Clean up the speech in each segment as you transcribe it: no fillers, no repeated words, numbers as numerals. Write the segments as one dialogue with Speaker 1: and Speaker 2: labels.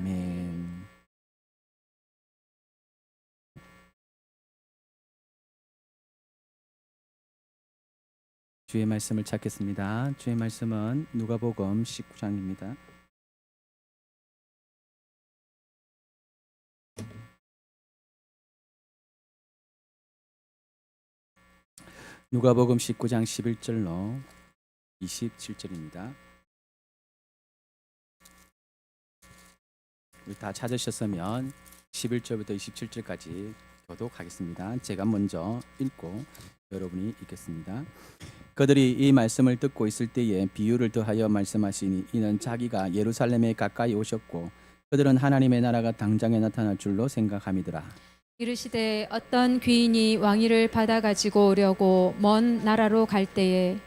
Speaker 1: 아멘. 주의 말씀을 찾겠습니다. 주의 말씀은 누가복음 19장입니다. 누가복음 19장 11절로 27절입니다. 다 찾으셨으면 11절부터 27절까지 교독하겠습니다. 제가 먼저 읽고 여러분이 읽겠습니다. 그들이 이 말씀을 듣고 있을 때에 비유를 더하여 말씀하시니 이는 자기가 예루살렘에 가까이 오셨고 그들은 하나님의 나라가 당장에 나타날 줄로 생각함이더라.
Speaker 2: 이르시되 어떤 귀인이 왕위를 받아 가지고 오려고 먼 나라로 갈 때에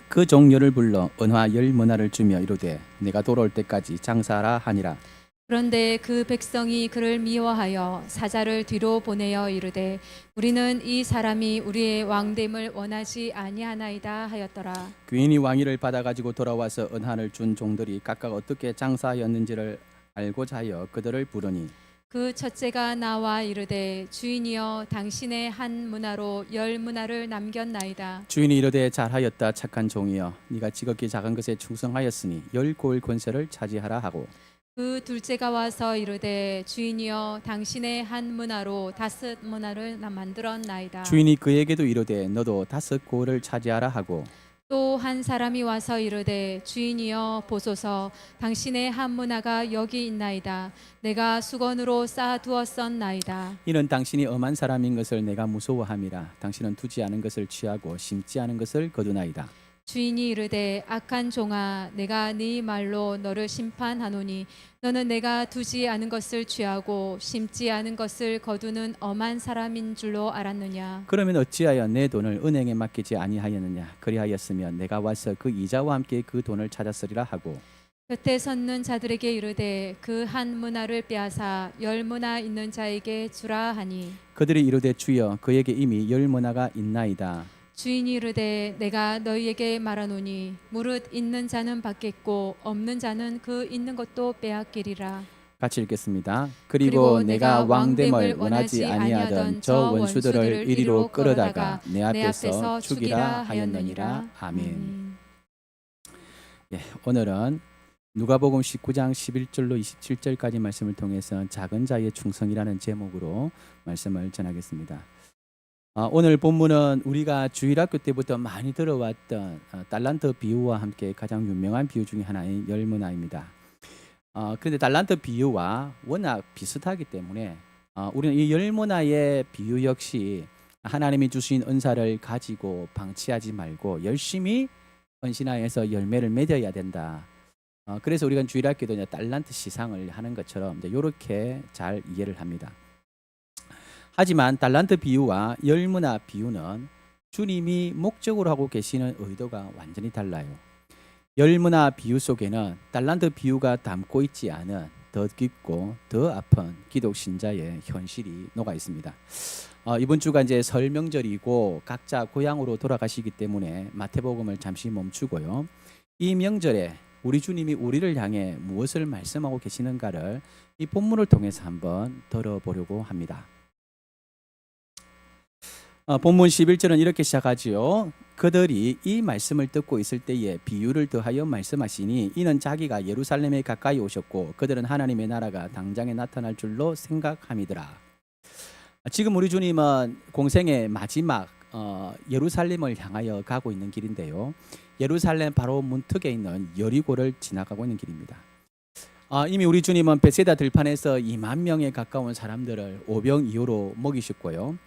Speaker 1: 그 종려를 불러 은화 10문화를 주며 이르되 내가 돌아올 때까지 장사하라 하니라.
Speaker 2: 그런데 그 백성이 그를 미워하여 사자를 뒤로 보내어 이르되 우리는 이 사람이 우리의 왕됨을 원하지 아니하나이다 하였더라.
Speaker 1: 귀인이 왕위를 받아 가지고 돌아와서 은화를 준 종들이 각각 어떻게 장사하였는지를 알고자 하여 그들을 부르니
Speaker 2: 그 첫째가 나와 이르되 주인이여 당신의 한 문화로 10문화를 남겼나이다.
Speaker 1: 주인이 이르되 잘하였다 착한 종이여 네가 지극히 작은 것에 충성하였으니 10고을 권세를 차지하라 하고
Speaker 2: 그 둘째가 와서 이르되 주인이여 당신의 한 문화로 5문화를 만들었나이다.
Speaker 1: 주인이 그에게도 이르되 너도 5고을을 차지하라 하고
Speaker 2: 또 한 사람이 와서 이르되 주인이여 보소서 당신의 한 문화가 여기 있나이다. 내가 수건으로 쌓아두었었나이다.
Speaker 1: 이는 당신이 엄한 사람인 것을 내가 무서워함이라. 당신은 두지 않은 것을 취하고 심지 않은 것을 거두나이다.
Speaker 2: 주인이 이르되 악한 종아 내가 네 말로 너를 심판하노니 너는 내가 두지 않은 것을 취하고 심지 않은 것을 거두는 엄한 사람인 줄로 알았느냐.
Speaker 1: 그러면 어찌하여 내 돈을 은행에 맡기지 아니하였느냐. 그리하였으면 내가 와서 그 이자와 함께 그 돈을 찾았으리라 하고
Speaker 2: 곁에 섰는 자들에게 이르되 그 한 문화를 빼앗아 10문화 있는 자에게 주라 하니
Speaker 1: 그들이 이르되 주여 그에게 이미 10문화가 있나이다.
Speaker 2: 주인이 이르되 내가 너희에게 말하노니 무릇 있는 자는 받겠고 없는 자는 그 있는 것도 빼앗기리라.
Speaker 1: 같이 읽겠습니다. 그리고 내가 왕됨을 원하지 아니하던 저 원수들을 이리로 끌어다가 내 앞에서 죽이라 하였느니라. 아멘. 예, 오늘은 누가복음 19장 11절로 27절까지 말씀을 통해서 작은 자의 충성이라는 제목으로 말씀을 전하겠습니다. 오늘 본문은 우리가 주일학교 때부터 많이 들어왔던 달란트 비유와 함께 가장 유명한 비유 중에 하나인 10문화입니다. 그런데 달란트 비유와 워낙 비슷하기 때문에 우리는 이 10문화의 비유 역시 하나님이 주신 은사를 가지고 방치하지 말고 열심히 헌신하여서 열매를 맺어야 된다. 그래서 우리가 주일학교도 이제 달란트 시상을 하는 것처럼 이렇게 잘 이해를 합니다. 하지만 달란트 비유와 10문화 비유는 주님이 목적으로 하고 계시는 의도가 완전히 달라요. 10문화 비유 속에는 달란트 비유가 담고 있지 않은 더 깊고 더 아픈 기독 신자의 현실이 녹아 있습니다. 이번 주가 이제 설 명절이고 각자 고향으로 돌아가시기 때문에 마태복음을 잠시 멈추고요. 이 명절에 우리 주님이 우리를 향해 무엇을 말씀하고 계시는가를 이 본문을 통해서 한번 들어보려고 합니다. 본문 11절은 이렇게 시작하지요. 그들이 이 말씀을 듣고 있을 때에 비유를 더하여 말씀하시니 이는 자기가 예루살렘에 가까이 오셨고 그들은 하나님의 나라가 당장에 나타날 줄로 생각함이더라. 지금 우리 주님은 공생의 마지막 예루살렘을 향하여 가고 있는 길인데요. 예루살렘 바로 문턱에 있는 여리고를 지나가고 있는 길입니다. 이미 우리 주님은 베세다 들판에서 2만 명에 가까운 사람들을 오병이어로 먹이셨고요.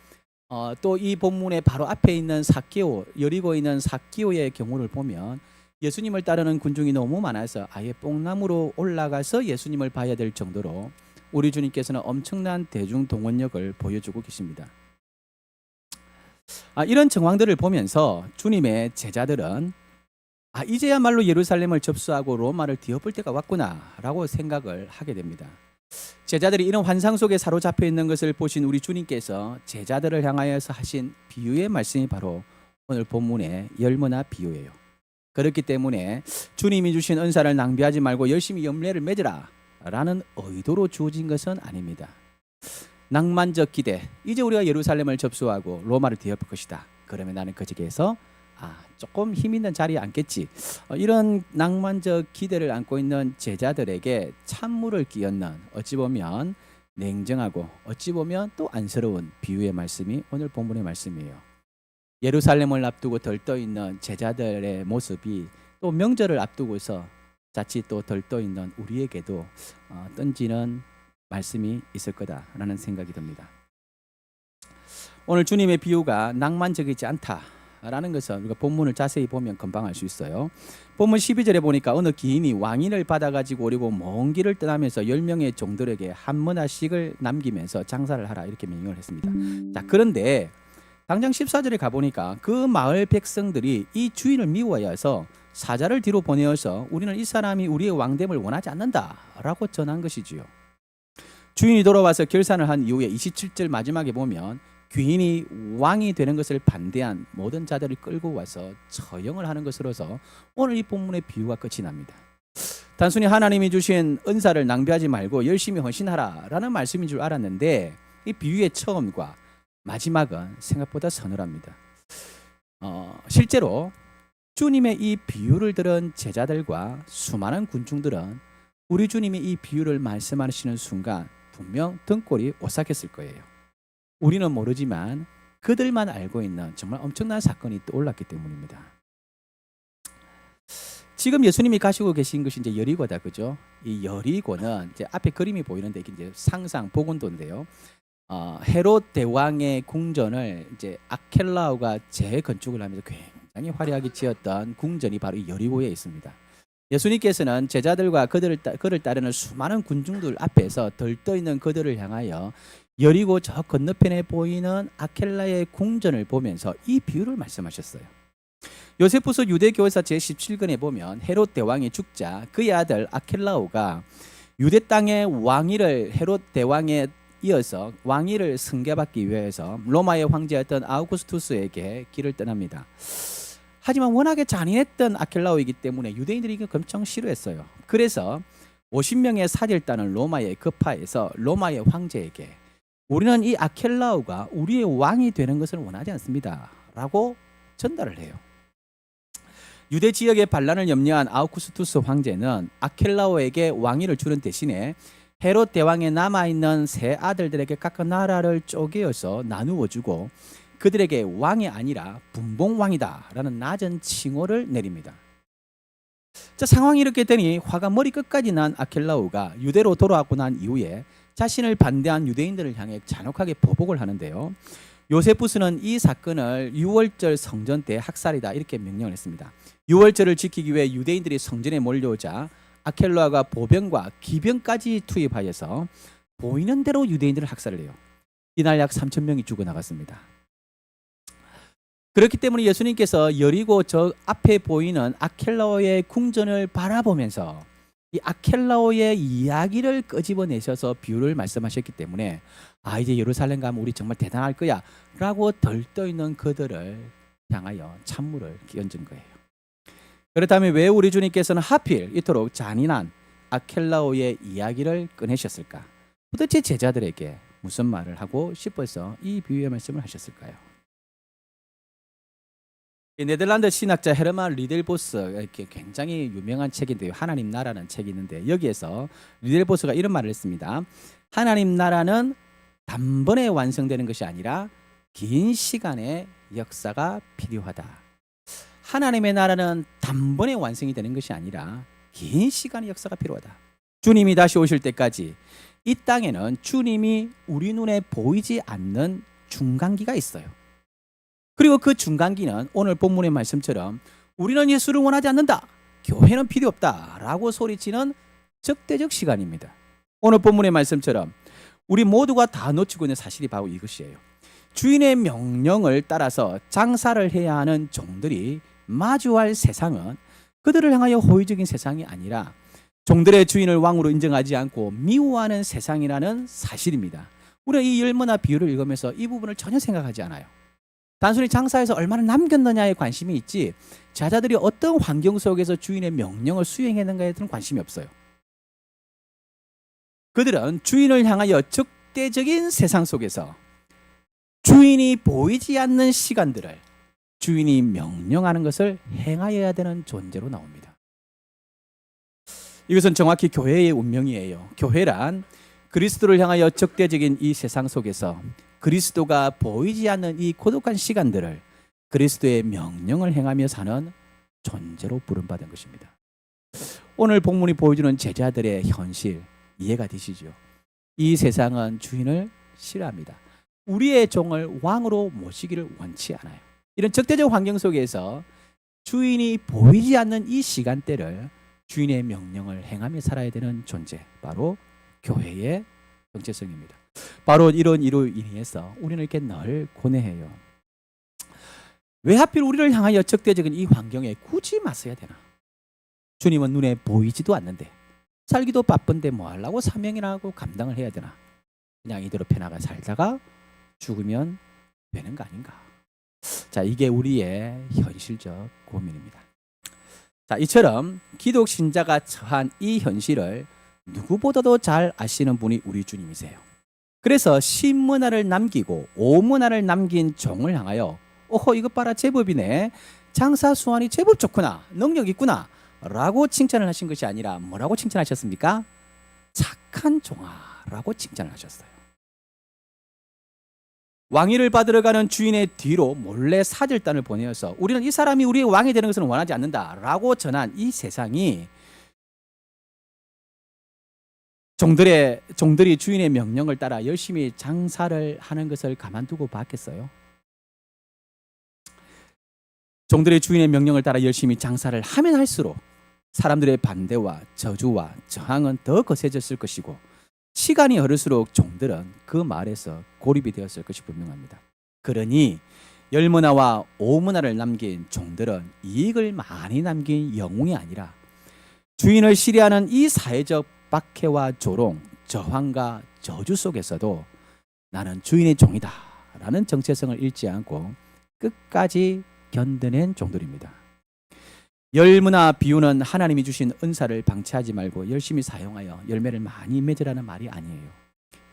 Speaker 1: 또 이 본문의 바로 앞에 있는 삭개오, 여리고에 있는 삭개오의 경우를 보면 예수님을 따르는 군중이 너무 많아서 아예 뽕나무로 올라가서 예수님을 봐야 될 정도로 우리 주님께서는 엄청난 대중 동원력을 보여주고 계십니다. 이런 정황들을 보면서 주님의 제자들은 이제야말로 예루살렘을 접수하고 로마를 뒤엎을 때가 왔구나라고 생각을 하게 됩니다. 제자들이 이런 환상 속에 사로잡혀 있는 것을 보신 우리 주님께서 제자들을 향하여서 하신 비유의 말씀이 바로 오늘 본문의 10문화 비유예요. 그렇기 때문에 주님이 주신 은사를 낭비하지 말고 열심히 열매를 맺으라. 라는 의도로 주어진 것은 아닙니다. 낭만적 기대, 이제 우리가 예루살렘을 접수하고 로마를 뒤엎을 것이다. 그러면 나는 그 지역에서 조금 힘 있는 자리에 앉겠지. 이런 낭만적 기대를 안고 있는 제자들에게 찬물을 끼얹는, 어찌 보면 냉정하고 어찌 보면 또 안쓰러운 비유의 말씀이 오늘 본문의 말씀이에요. 예루살렘을 앞두고 들떠 있는 제자들의 모습이 또 명절을 앞두고서 자칫 또 들떠 있는 우리에게도 던지는 말씀이 있을 거다라는 생각이 듭니다. 오늘 주님의 비유가 낭만적이지 않다라는 것은 우리가 본문을 자세히 보면 금방 알 수 있어요. 본문 12절에 보니까 어느 기인이 왕인을 받아가지고 오리고 먼 길을 떠나면서 10명의 종들에게 한 문화씩을 남기면서 장사를 하라 이렇게 명령을 했습니다. 자, 그런데 당장 14절에 가보니까 그 마을 백성들이 이 주인을 미워하여 사자를 뒤로 보내어서 우리는 이 사람이 우리의 왕됨을 원하지 않는다라고 전한 것이지요. 주인이 돌아와서 결산을 한 이후에 27절 마지막에 보면 귀인이 왕이 되는 것을 반대한 모든 자들을 끌고 와서 처형을 하는 것으로서 오늘 이 본문의 비유가 끝이 납니다. 단순히 하나님이 주신 은사를 낭비하지 말고 열심히 헌신하라라는 말씀인 줄 알았는데 이 비유의 처음과 마지막은 생각보다 서늘합니다. 실제로 주님의 이 비유를 들은 제자들과 수많은 군중들은 우리 주님이 이 비유를 말씀하시는 순간 분명 등골이 오싹했을 거예요. 우리는 모르지만 그들만 알고 있는 정말 엄청난 사건이 떠올랐기 때문입니다. 지금 예수님이 가시고 계신 것이 이제 여리고다, 그죠? 이 여리고는 이제 앞에 그림이 보이는데 이게 이제 상상 복원도인데요. 헤롯 대왕의 궁전을 이제 아켈라오가 재건축을 하면서 굉장히 화려하게 지었던 궁전이 바로 이 여리고에 있습니다. 예수님께서는 제자들과 그를 따르는 수많은 군중들 앞에서 들떠 있는 그들을 향하여 여리고 저 건너편에 보이는 아켈라의 궁전을 보면서 이 비유를 말씀하셨어요. 요세푸스 유대교회사 제17권에 보면 헤롯 대왕이 죽자 그의 아들 아켈라오가 유대 땅의 왕위를 헤롯 대왕에 이어서 왕위를 승계받기 위해서 로마의 황제였던 아우구스투스에게 길을 떠납니다. 하지만 워낙에 잔인했던 아켈라오이기 때문에 유대인들이 이거 엄청 싫어했어요. 그래서 50명의 사절단을 로마에 급파해서 로마의 황제에게 우리는 이 아켈라오가 우리의 왕이 되는 것을 원하지 않습니다 라고 전달을 해요. 유대 지역의 반란을 염려한 아우구스투스 황제는 아켈라오에게 왕위를 주는 대신에 헤롯 대왕에 남아있는 세 아들들에게 각각 나라를 쪼개어서 나누어 주고 그들에게 왕이 아니라 분봉왕이다 라는 낮은 칭호를 내립니다. 자, 상황이 이렇게 되니 화가 머리 끝까지 난 아켈라오가 유대로 돌아왔고 난 이후에 자신을 반대한 유대인들을 향해 잔혹하게 보복을 하는데요. 요세푸스는 이 사건을 6월절 성전 때 학살이다 이렇게 명령을 했습니다. 6월절을 지키기 위해 유대인들이 성전에 몰려오자 아켈라오가 보병과 기병까지 투입하여서 보이는 대로 유대인들을 학살을 해요. 이날 약 3,000명이 죽어나갔습니다. 그렇기 때문에 예수님께서 여리고 저 앞에 보이는 아켈라오의 궁전을 바라보면서 이 아켈라오의 이야기를 끄집어내셔서 비유를 말씀하셨기 때문에 이제 예루살렘 가면 우리 정말 대단할 거야 라고 들떠있는 그들을 향하여 찬물을 끼얹은 거예요. 그렇다면 왜 우리 주님께서는 하필 이토록 잔인한 아켈라오의 이야기를 꺼내셨을까? 도대체 제자들에게 무슨 말을 하고 싶어서 이 비유의 말씀을 하셨을까요? 네덜란드 신학자 헤르만 리델보스 이렇게 굉장히 유명한 책인데요. 하나님 나라는 책이 있는데 여기에서 리델보스가 이런 말을 했습니다. 하나님 나라는 단번에 완성되는 것이 아니라 긴 시간의 역사가 필요하다. 하나님의 나라는 단번에 완성이 되는 것이 아니라 긴 시간의 역사가 필요하다. 주님이 다시 오실 때까지 이 땅에는 주님이 우리 눈에 보이지 않는 중간기가 있어요. 그리고 그 중간기는 오늘 본문의 말씀처럼 우리는 예수를 원하지 않는다, 교회는 필요 없다 라고 소리치는 적대적 시간입니다. 오늘 본문의 말씀처럼 우리 모두가 다 놓치고 있는 사실이 바로 이것이에요. 주인의 명령을 따라서 장사를 해야 하는 종들이 마주할 세상은 그들을 향하여 호의적인 세상이 아니라 종들의 주인을 왕으로 인정하지 않고 미워하는 세상이라는 사실입니다. 우리가 이 열문화 비유를 읽으면서 이 부분을 전혀 생각하지 않아요. 단순히 장사에서 얼마나 남겼느냐에 관심이 있지 제자들이 어떤 환경 속에서 주인의 명령을 수행했는가에 대한 관심이 없어요. 그들은 주인을 향하여 적대적인 세상 속에서 주인이 보이지 않는 시간들을 주인이 명령하는 것을 행하여야 되는 존재로 나옵니다. 이것은 정확히 교회의 운명이에요. 교회란 그리스도를 향하여 적대적인 이 세상 속에서 그리스도가 보이지 않는 이 고독한 시간들을 그리스도의 명령을 행하며 사는 존재로 부름받은 것입니다. 오늘 본문이 보여주는 제자들의 현실 이해가 되시죠? 이 세상은 주인을 싫어합니다. 우리의 종을 왕으로 모시기를 원치 않아요. 이런 적대적 환경 속에서 주인이 보이지 않는 이 시간대를 주인의 명령을 행하며 살아야 되는 존재, 바로 교회의 정체성입니다. 바로 이런 이로 인해서 우리는 이렇게 늘 고뇌해요. 왜 하필 우리를 향하여 적대적인 이 환경에 굳이 맞서야 되나? 주님은 눈에 보이지도 않는데, 살기도 바쁜데 뭐 하려고 사명이나 하고 감당을 해야 되나? 그냥 이대로 편하게 살다가 죽으면 되는 거 아닌가? 자, 이게 우리의 현실적 고민입니다. 자, 이처럼 기독 신자가 처한 이 현실을 누구보다도 잘 아시는 분이 우리 주님이세요. 그래서 신문화를 남기고 오문화를 남긴 종을 향하여 오호, 이것 봐라, 제법이네, 장사 수완이 제법 좋구나, 능력 있구나 라고 칭찬을 하신 것이 아니라 뭐라고 칭찬하셨습니까? 착한 종아라고 칭찬을 하셨어요. 왕위를 받으러 가는 주인의 뒤로 몰래 사절단을 보내어서 우리는 이 사람이 우리의 왕이 되는 것을 원하지 않는다라고 전한 이 세상이 종들이 주인의 명령을 따라 열심히 장사를 하는 것을 가만두고 봤겠어요? 종들의 주인의 명령을 따라 열심히 장사를 하면 할수록 사람들의 반대와 저주와 저항은 더 거세졌을 것이고, 시간이 흐를수록 종들은 그 말에서 고립이 되었을 것이 분명합니다. 그러니 열문화와 오문화를 남긴 종들은 이익을 많이 남긴 영웅이 아니라 주인을 시리하는 이 사회적 박해와 조롱, 저항과 저주 속에서도 나는 주인의 종이다 라는 정체성을 잃지 않고 끝까지 견뎌낸 종들입니다. 열문화 비유는 하나님이 주신 은사를 방치하지 말고 열심히 사용하여 열매를 많이 맺으라는 말이 아니에요.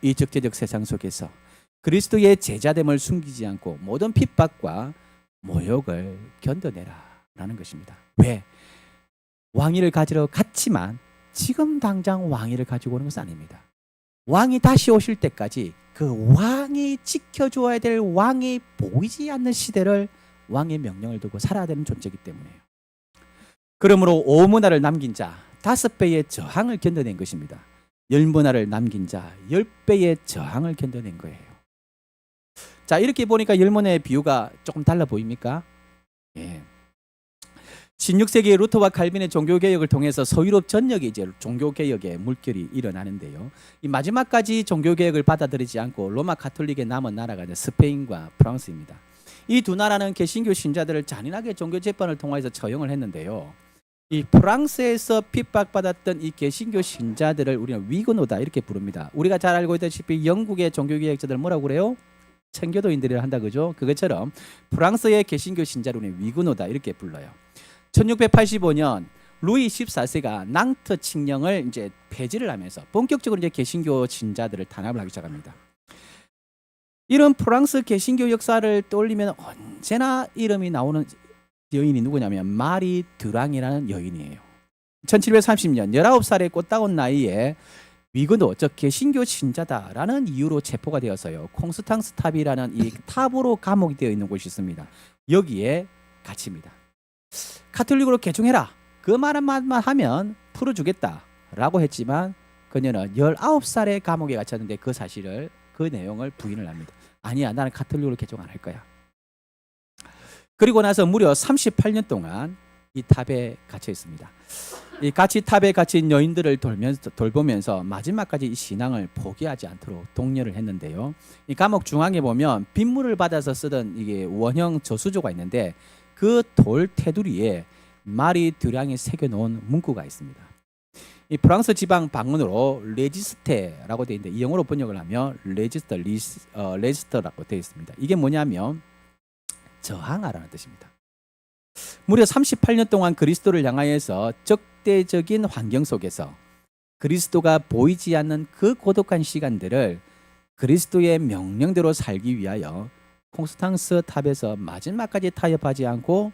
Speaker 1: 이 적대적 세상 속에서 그리스도의 제자됨을 숨기지 않고 모든 핍박과 모욕을 견뎌내라 라는 것입니다. 왜? 왕위를 가지러 갔지만 지금 당장 왕위를 가지고 오는 것은 아닙니다. 왕이 다시 오실 때까지 그 왕이 지켜줘야 될 왕이 보이지 않는 시대를 왕의 명령을 두고 살아야 되는 존재이기 때문에요. 그러므로 오문화를 남긴 자 5배의 저항을 견뎌낸 것입니다. 열문화를 남긴 자 10배의 저항을 견뎌낸 거예요. 자, 이렇게 보니까 열문화의 비유가 조금 달라 보입니까? 예. 16세기 루터와 칼빈의 종교개혁을 통해서 서유럽 전역에 이제 종교개혁의 물결이 일어나는데요. 이 마지막까지 종교개혁을 받아들이지 않고 로마 가톨릭에 남은 나라가 이제 스페인과 프랑스입니다. 이 두 나라는 개신교 신자들을 잔인하게 종교 재판을 통해서 처형을 했는데요. 이 프랑스에서 핍박받았던 이 개신교 신자들을 우리는 위그노다 이렇게 부릅니다. 우리가 잘 알고 있다시피 영국의 종교개혁자들 뭐라고 그래요? 청교도인들이라 한다 그죠? 그것처럼 프랑스의 개신교 신자를 우리는 위그노다 이렇게 불러요. 1685년 루이 14세가 낭트 칙령을 이제 폐지를 하면서 본격적으로 이제 개신교 신자들을 탄압을 하기 시작합니다. 이런 프랑스 개신교 역사를 떠올리면 언제나 이름이 나오는 여인이 누구냐면 마리 드랑이라는 여인이에요. 1730년 19살의 꽃다운 나이에 위그노, 즉 개신교 신자다라는 이유로 체포가 되어서요. 콩스탕스 탑이라는 이 탑으로 감옥이 되어 있는 곳이 있습니다. 여기에 갇힙니다. 가톨릭으로 개종해라. 그 말만 하면 풀어주겠다라고 했지만 그녀는 19살에 감옥에 갇혔는데 그 사실을, 그 내용을 부인을 합니다. 아니야, 나는 가톨릭으로 개종 안 할 거야. 그리고 나서 무려 38년 동안 이 탑에 갇혀 있습니다. 이 같이 탑에 갇힌 여인들을 돌보면서 마지막까지 이 신앙을 포기하지 않도록 독려를 했는데요. 이 감옥 중앙에 보면 빗물을 받아서 쓰던 이게 원형 저수조가 있는데 그 돌 테두리에 마리 드랑이 새겨놓은 문구가 있습니다. 이 프랑스 지방 방언으로 레지스테라고 되어 있는데 이 영어로 번역을 하면 레지스터라고 되어 있습니다. 이게 뭐냐면 저항하라는 뜻입니다. 무려 38년 동안 그리스도를 향하여서 적대적인 환경 속에서 그리스도가 보이지 않는 그 고독한 시간들을 그리스도의 명령대로 살기 위하여 콘스탕스 탑에서 마지막까지 타협하지 않고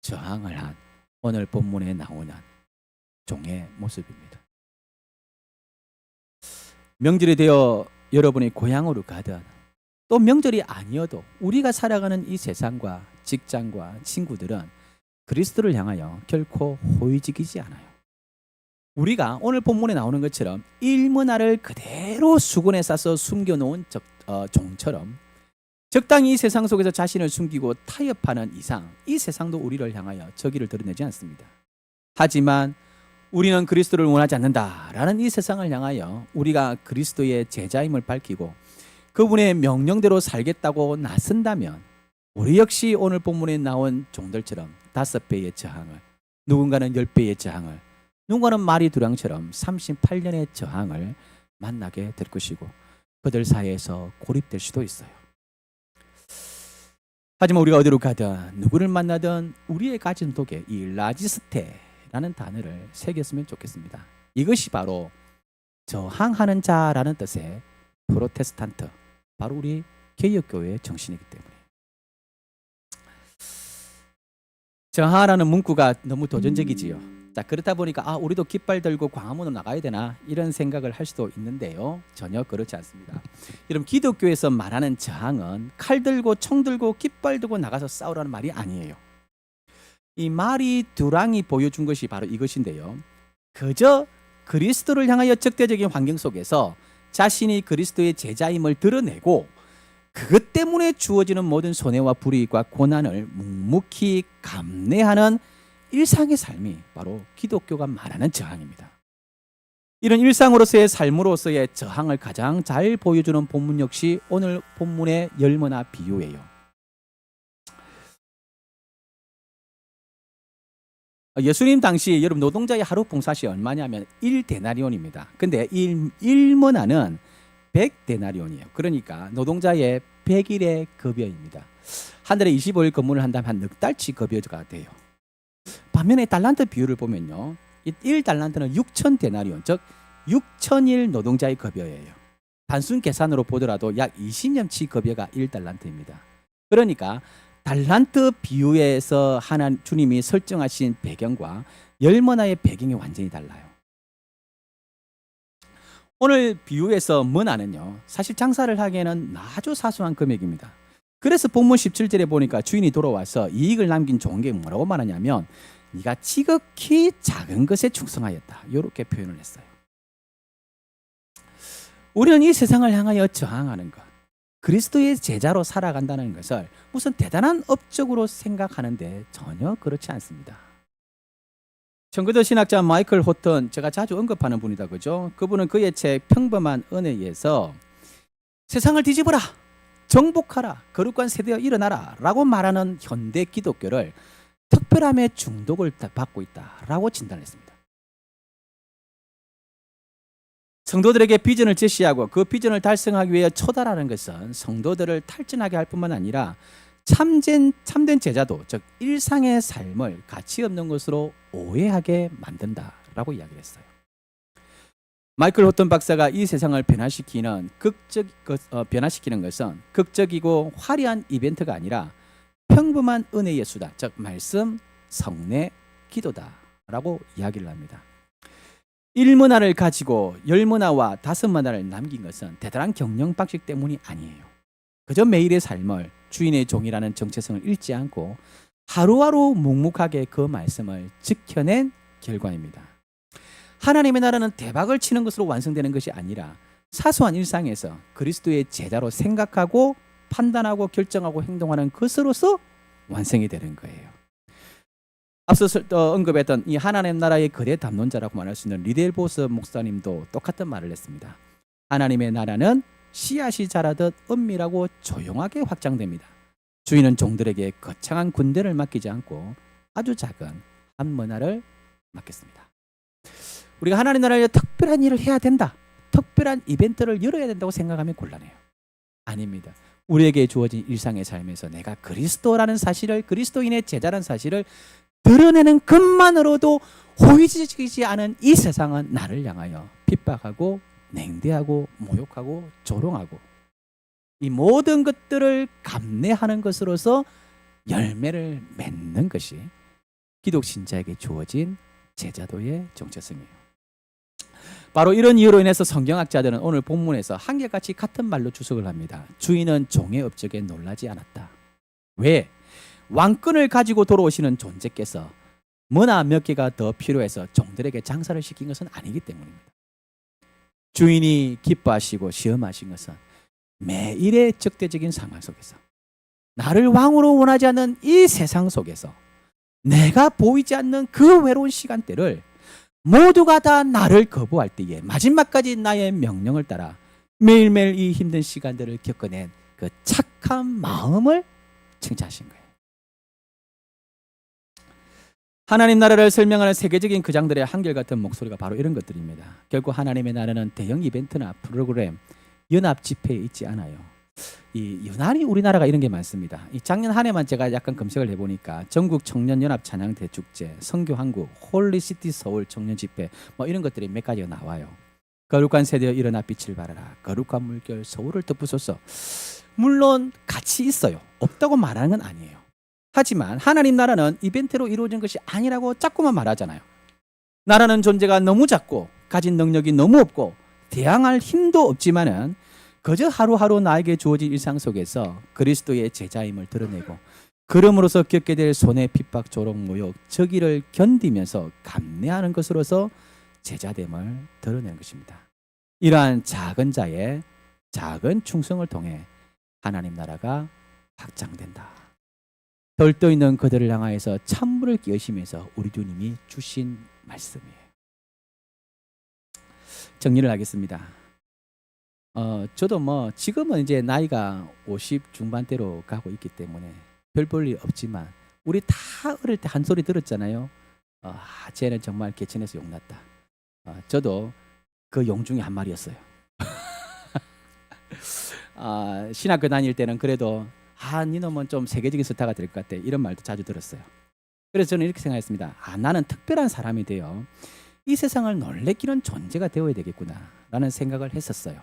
Speaker 1: 저항을 한 오늘 본문에 나오는 종의 모습입니다. 명절이 되어 여러분이 고향으로 가든 또 명절이 아니어도 우리가 살아가는 이 세상과 직장과 친구들은 그리스도를 향하여 결코 호의적이지 않아요. 우리가 오늘 본문에 나오는 것처럼 일문화를 그대로 수건에 싸서 숨겨놓은 종처럼 적당히 이 세상 속에서 자신을 숨기고 타협하는 이상 이 세상도 우리를 향하여 저기를 드러내지 않습니다. 하지만 우리는 그리스도를 원하지 않는다라는 이 세상을 향하여 우리가 그리스도의 제자임을 밝히고 그분의 명령대로 살겠다고 나선다면 우리 역시 오늘 본문에 나온 종들처럼 5배의 저항을, 누군가는 10배의 저항을, 누군가는 마리 두랑처럼 38년의 저항을 만나게 될 것이고 그들 사이에서 고립될 수도 있어요. 하지만 우리가 어디로 가든 누구를 만나든 우리의 가진 독에 이 라지스테라는 단어를 새겼으면 좋겠습니다. 이것이 바로 저항하는 자라는 뜻의 프로테스탄트, 바로 우리 개혁교회의 정신이기 때문에 저항하라는 문구가 너무 도전적이지요. 자, 그렇다 보니까 우리도 깃발 들고 광화문으로 나가야 되나 이런 생각을 할 수도 있는데요. 전혀 그렇지 않습니다. 여러분, 기독교에서 말하는 저항은 칼 들고 총 들고 깃발 들고 나가서 싸우라는 말이 아니에요. 이 마리 두랑이 보여준 것이 바로 이것인데요. 그저 그리스도를 향하여 적대적인 환경 속에서 자신이 그리스도의 제자임을 드러내고 그것 때문에 주어지는 모든 손해와 불이익과 고난을 묵묵히 감내하는 일상의 삶이 바로 기독교가 말하는 저항입니다. 이런 일상으로서의 삶으로서의 저항을 가장 잘 보여주는 본문 역시 오늘 본문의 열머나 비유예요. 예수님 당시 여러분 노동자의 하루 봉사시 얼마냐면 1데나리온입니다. 근데 일머나는 100데나리온이에요. 그러니까 노동자의 100일의 급여입니다. 한 달에 25일 근무를 한다면 한 넉 달치 급여가 돼요. 반면에 달란트 비율을 보면요. 1달란트는 6,000데나리온, 즉 6,000일 노동자의 급여예요. 단순 계산으로 보더라도 약 20년치 급여가 1달란트입니다. 그러니까 달란트 비유에서 주님이 설정하신 배경과 열머나의 배경이 완전히 달라요. 오늘 비유에서 머나는요, 사실 장사를 하기에는 아주 사소한 금액입니다. 그래서 본문 17절에 보니까 주인이 돌아와서 이익을 남긴 종에게 뭐라고 말하냐면 네가 지극히 작은 것에 충성하였다, 이렇게 표현을 했어요. 우리는 이 세상을 향하여 저항하는 것, 그리스도의 제자로 살아간다는 것을 무슨 대단한 업적으로 생각하는데 전혀 그렇지 않습니다. 청교도 신학자 마이클 호턴, 제가 자주 언급하는 분이다, 그죠? 그분은 그의 책 평범한 은혜에서 세상을 뒤집어라, 정복하라, 거룩한 세대여 일어나라 라고 말하는 현대 기독교를 특별함의 중독을 받고 있다라고 진단했습니다. 성도들에게 비전을 제시하고 그 비전을 달성하기 위해 처단하는 것은 성도들을 탈진하게 할 뿐만 아니라 참된 제자도, 즉 일상의 삶을 가치 없는 것으로 오해하게 만든다라고 이야기를 했어요. 마이클 호턴 박사가 이 세상을 변화시키는 것은 극적이고 화려한 이벤트가 아니라 평범한 은혜의 수다, 즉 말씀, 성례, 기도다라고 이야기를 합니다. 1문화를 가지고 10문화와 5문화를 남긴 것은 대단한 경영 방식 때문이 아니에요. 그저 매일의 삶을 주인의 종이라는 정체성을 잃지 않고 하루하루 묵묵하게 그 말씀을 지켜낸 결과입니다. 하나님의 나라는 대박을 치는 것으로 완성되는 것이 아니라 사소한 일상에서 그리스도의 제자로 생각하고 판단하고 결정하고 행동하는 것으로서 완성이 되는 거예요. 앞서 언급했던 이 하나님 나라의 거대 담론자라고 말할 수 있는 리델 보스 목사님도 똑같은 말을 했습니다. 하나님의 나라는 씨앗이 자라듯 은밀하고 조용하게 확장됩니다. 주인은 종들에게 거창한 군대를 맡기지 않고 아주 작은 한 문화를 맡겼습니다. 우리가 하나님 나라에 특별한 일을 해야 된다, 특별한 이벤트를 열어야 된다고 생각하면 곤란해요. 아닙니다. 우리에게 주어진 일상의 삶에서 내가 그리스도라는 사실을, 그리스도인의 제자라는 사실을 드러내는 것만으로도 호의적이지 않은 이 세상은 나를 향하여 핍박하고 냉대하고 모욕하고 조롱하고 이 모든 것들을 감내하는 것으로서 열매를 맺는 것이 기독 신자에게 주어진 제자도의 정체성이에요. 바로 이런 이유로 인해서 성경학자들은 오늘 본문에서 한결같이 같은 말로 주석을 합니다. 주인은 종의 업적에 놀라지 않았다. 왜? 왕권을 가지고 돌아오시는 존재께서 뭐나 몇 개가 더 필요해서 종들에게 장사를 시킨 것은 아니기 때문입니다. 주인이 기뻐하시고 시험하신 것은 매일의 적대적인 상황 속에서 나를 왕으로 원하지 않는 이 세상 속에서 내가 보이지 않는 그 외로운 시간대를 모두가 다 나를 거부할 때에 마지막까지 나의 명령을 따라 매일매일 이 힘든 시간들을 겪어낸 그 착한 마음을 칭찬하신 거예요. 하나님 나라를 설명하는 세계적인 거장들의 한결같은 목소리가 바로 이런 것들입니다. 결국 하나님의 나라는 대형 이벤트나 프로그램, 연합 집회에 있지 않아요. 이 유난히 우리나라가 이런 게 많습니다. 이 작년 한 해만 제가 약간 검색을 해보니까 전국 청년연합 찬양 대축제, 선교 한국, 홀리시티 서울 청년 집회 뭐 이런 것들이 몇 가지가 나와요. 거룩한 세대여 일어나 빛을 발하라. 거룩한 물결 서울을 덮으소서. 물론 같이 있어요. 없다고 말하는 건 아니에요. 하지만 하나님 나라는 이벤트로 이루어진 것이 아니라고 자꾸만 말하잖아요. 나라는 존재가 너무 작고 가진 능력이 너무 없고 대항할 힘도 없지만은 그저 하루하루 나에게 주어진 일상 속에서 그리스도의 제자임을 드러내고 그럼으로써 겪게 될 손해, 핍박, 조롱, 모욕, 저기를 견디면서 감내하는 것으로서 제자됨을 드러내는 것입니다. 이러한 작은 자의 작은 충성을 통해 하나님 나라가 확장된다. 덜떠 있는 그들을 향하여서 찬물을 끼얹으면서 우리 주님이 주신 말씀이에요. 정리를 하겠습니다. 저도 뭐 지금은 이제 나이가 50 중반대로 가고 있기 때문에 별 볼 일 없지만 우리 다 어릴 때 한 소리 들었잖아요. 쟤는 정말 개천에서 용났다. 저도 그 용 중에 한 마리였어요. 신학교 다닐 때는 그래도 니놈은 좀 세계적인 스타가 될 것 같아. 이런 말도 자주 들었어요. 그래서 저는 이렇게 생각했습니다. 나는 특별한 사람이 되어 이 세상을 놀래키는 존재가 되어야 되겠구나 라는 생각을 했었어요.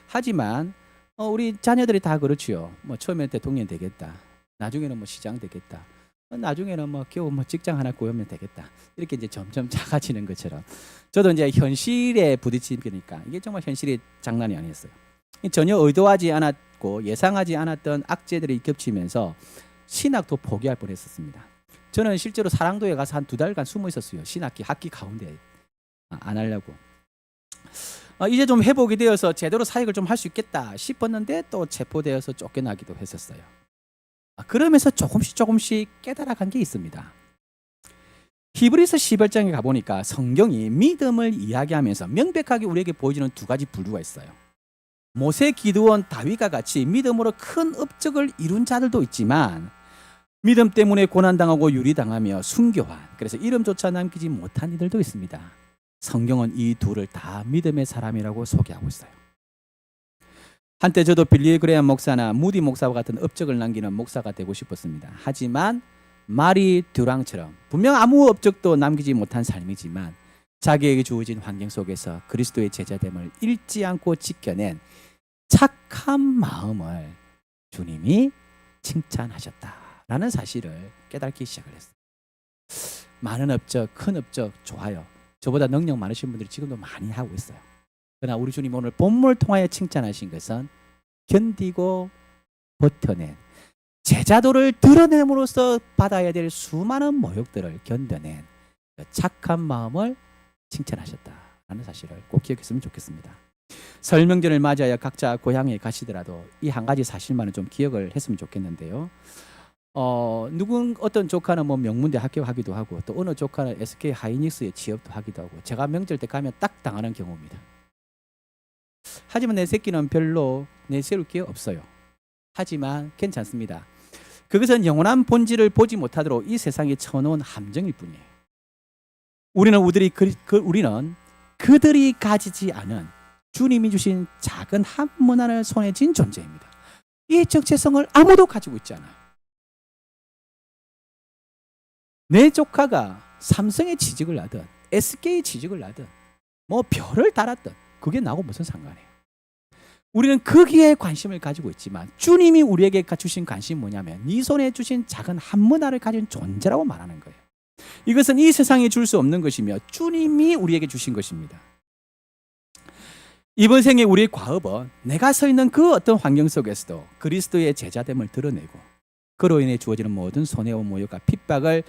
Speaker 1: 하지만 우리 자녀들이 다 그렇지요. 뭐 처음에는 대통령 되겠다. 나중에는 뭐 시장 되겠다. 나중에는 뭐 겨우 뭐 직장 하나 구하면 되겠다. 이렇게 이제 점점 작아지는 것처럼 저도 이제 현실에 부딪히니까 이게 정말 현실이 장난이 아니었어요. 전혀 의도하지 않았고 예상하지 않았던 악재들이 겹치면서 신학도 포기할 뻔했었습니다. 저는 실제로 사랑도에 가서 한 2달간 숨어 있었어요. 신학기 학기 가운데 안 하려고. 이제 좀 회복이 되어서 제대로 사역을 좀 할 수 있겠다 싶었는데 또 체포되어서 쫓겨나기도 했었어요. 그러면서 조금씩 깨달아간 게 있습니다. 히브리서 11장에 가보니까 성경이 믿음을 이야기하면서 명백하게 우리에게 보여주는 2가지 분류가 있어요. 모세, 기드온, 다윗과 같이 믿음으로 큰 업적을 이룬 자들도 있지만 믿음 때문에 고난당하고 유리당하며 순교한, 그래서 이름조차 남기지 못한 이들도 있습니다. 성경은 이 둘을 다 믿음의 사람이라고 소개하고 있어요. 한때 저도 빌리 그레이엄 목사나 무디 목사와 같은 업적을 남기는 목사가 되고 싶었습니다. 하지만 마리 듀랑처럼 분명 아무 업적도 남기지 못한 삶이지만 자기에게 주어진 환경 속에서 그리스도의 제자됨을 잃지 않고 지켜낸 착한 마음을 주님이 칭찬하셨다라는 사실을 깨닫기 시작을 했어요. 많은 업적, 큰 업적 좋아요. 저보다 능력 많으신 분들이 지금도 많이 하고 있어요. 그러나 우리 주님 오늘 본문을 통하여 칭찬하신 것은 견디고 버텨낸 제자도를 드러냄으로써 받아야 될 수많은 모욕들을 견뎌낸 그 착한 마음을 칭찬하셨다라는 사실을 꼭 기억했으면 좋겠습니다. 설 명절을 맞이하여 각자 고향에 가시더라도 이 한 가지 사실만은 좀 기억을 했으면 좋겠는데요. 어떤 조카는 뭐 명문대 합격하기도 하고 또 어느 조카는 SK 하이닉스에 취업도 하기도 하고 제가 명절 때 가면 딱 당하는 경우입니다. 하지만 내 새끼는 별로 내세울 게 없어요. 하지만 괜찮습니다. 그것은 영원한 본질을 보지 못하도록 이 세상에 쳐놓은 함정일 뿐이에요. 우리는 그들이 가지지 않은 주님이 주신 작은 한 문화를 손에 쥔 존재입니다. 이 정체성을 아무도 가지고 있지 않아요. 내 조카가 삼성에 취직을 하든 SK에 취직을 하든 뭐 별을 달았든 그게 나하고 무슨 상관이에요. 우리는 거기에 관심을 가지고 있지만 주님이 우리에게 주신 관심이 뭐냐면 네 손에 주신 작은 한 문화를 가진 존재라고 말하는 거예요. 이것은 이 세상에 줄 수 없는 것이며 주님이 우리에게 주신 것입니다. 이번 생에 우리의 과업은 내가 서 있는 그 어떤 환경 속에서도 그리스도의 제자됨을 드러내고 그로 인해 주어지는 모든 손해와 모욕과 핍박을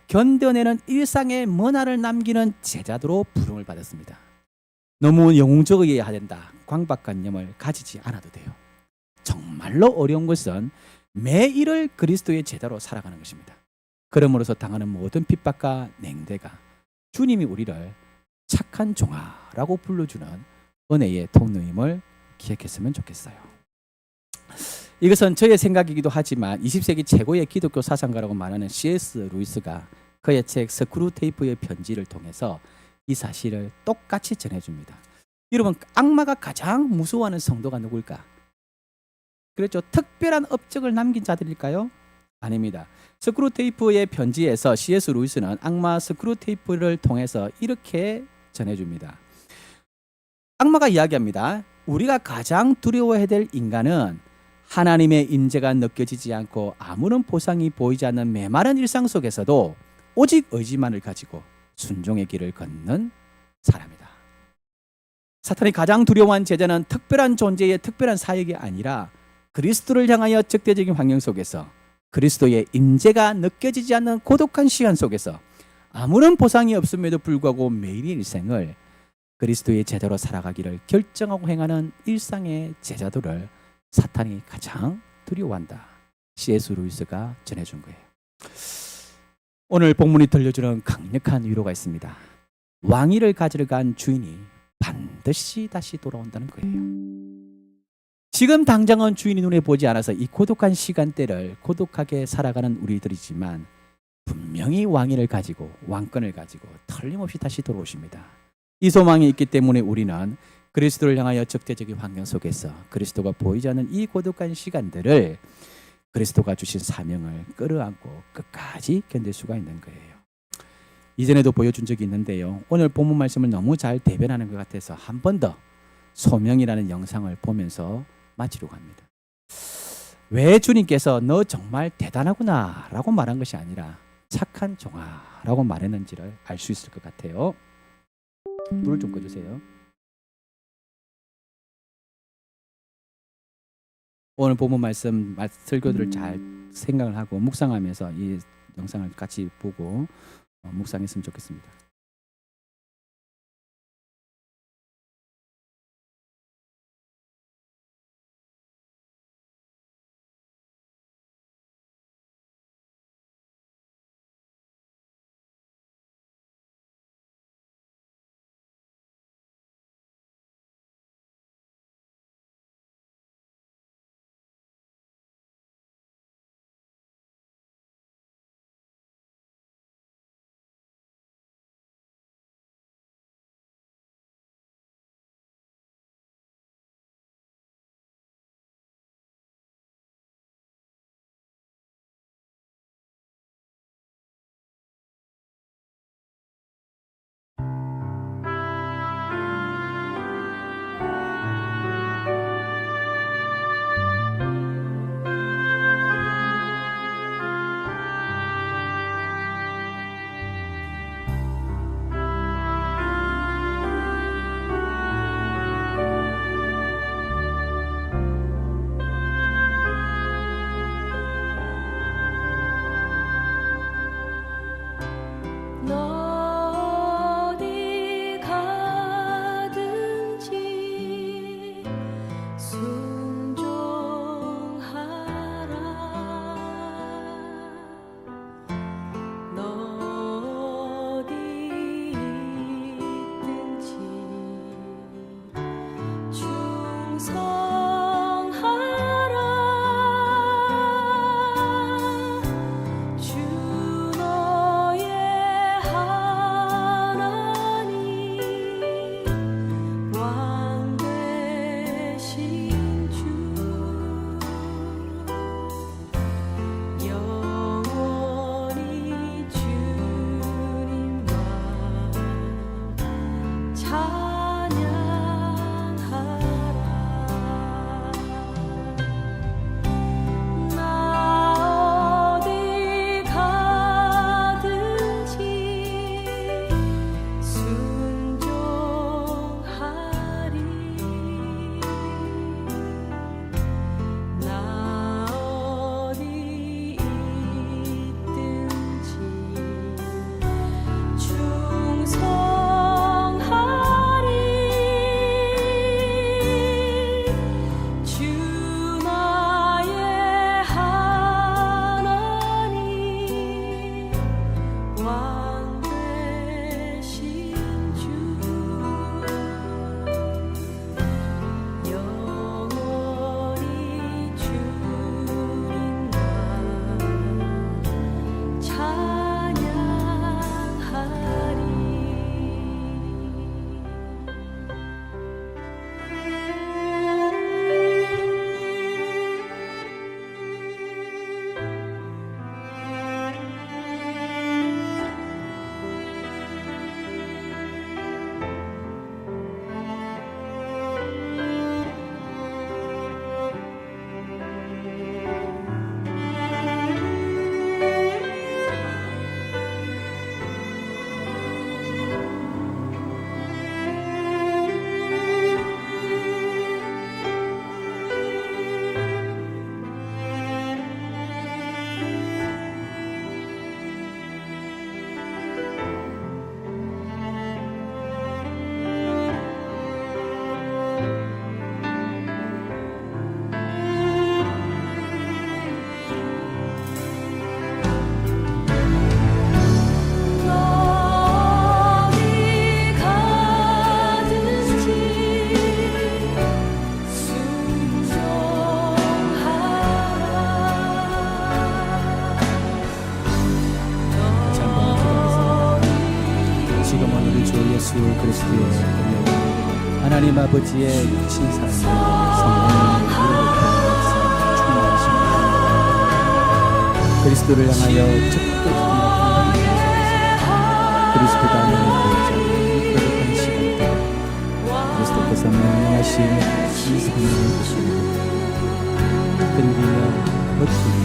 Speaker 1: 견뎌내는 일상의 문화를 남기는 제자도로 부름을 받았습니다. 너무 영웅적이어야 된다. 광박관념을 가지지 않아도 돼요. 정말로 어려운 것은 매일을 그리스도의 제자로 살아가는 것입니다. 그러므로서 당하는 모든 핍박과 냉대가 주님이 우리를 착한 종아라고 불러주는 은혜의 통로임을 기억했으면 좋겠어요. 이것은 저의 생각이기도 하지만 20세기 최고의 기독교 사상가라고 말하는 C.S. 루이스가 그의 책 스크루테이프의 편지를 통해서 이 사실을 똑같이 전해줍니다. 여러분, 악마가 가장 무서워하는 성도가 누굴까? 그렇죠. 특별한 업적을 남긴 자들일까요? 아닙니다. 스크루테이프의 편지에서 C.S. 루이스는 악마 스크루테이프를 통해서 이렇게 전해줍니다. 악마가 이야기합니다. 우리가 가장 두려워해야 될 인간은 하나님의 임재가 느껴지지 않고 아무런 보상이 보이지 않는 메마른 일상 속에서도 오직 의지만을 가지고 순종의 길을 걷는 사람이다. 사탄이 가장 두려워한 제자는 특별한 존재의 특별한 사역이 아니라 그리스도를 향하여 적대적인 환경 속에서 그리스도의 임재가 느껴지지 않는 고독한 시간 속에서 아무런 보상이 없음에도 불구하고 매일의 일생을 그리스도의 제자로 살아가기를 결정하고 행하는 일상의 제자도를 사탄이 가장 두려워한다. C.S. 루이스가 전해준 거예요. 오늘 본문이 들려주는 강력한 위로가 있습니다. 왕위를 가지러 간 주인이 반드시 다시 돌아온다는 거예요. 지금 당장은 주인이 눈에 보지 않아서 이 고독한 시간대를 고독하게 살아가는 우리들이지만 분명히 왕위를 가지고 왕권을 가지고 틀림없이 다시 돌아오십니다. 이 소망이 있기 때문에 우리는 그리스도를 향하여 적대적인 환경 속에서 그리스도가 보이지 않는 이 고독한 시간들을 그리스도가 주신 사명을 끌어안고 끝까지 견딜 수가 있는 거예요. 이전에도 보여준 적이 있는데요. 오늘 본문 말씀을 너무 잘 대변하는 것 같아서 한 번 더 소명이라는 영상을 보면서 마치려고 합니다. 왜 주님께서 너 정말 대단하구나 라고 말한 것이 아니라 착한 종아 라고 말했는지를 알 수 있을 것 같아요. 불을 좀 꺼주세요. 오늘 본문 말씀 설교들을 잘 생각을 하고 묵상하면서 이 영상을 같이 보고 묵상했으면 좋겠습니다. 아버지의 크신 사랑을 성령의 이루게 충만하십니다. 그리스도를 향하여 적극 생각하는 그리스도가 안에 보이자 거룩한 시간대 그리스도께서 명령하신 이 성령의 뜻을 끈기며 멋지게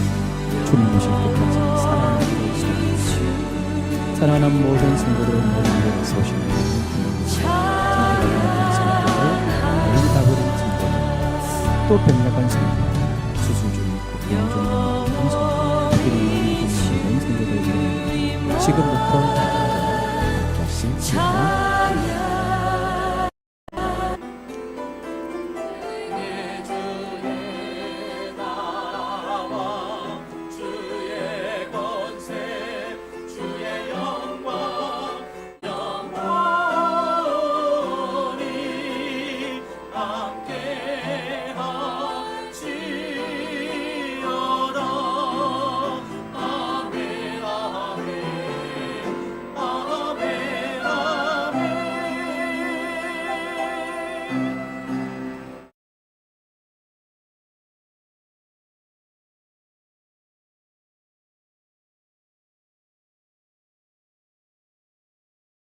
Speaker 1: 주님 오실 때까지 사랑하기로 소원합니다. 사랑하는 모든 성도들 모든 곳에서 오시는 또 병약한 성도, 수술 중 있고 병 중 있는 모든 성도, 특별히 있는 성도들 지금부터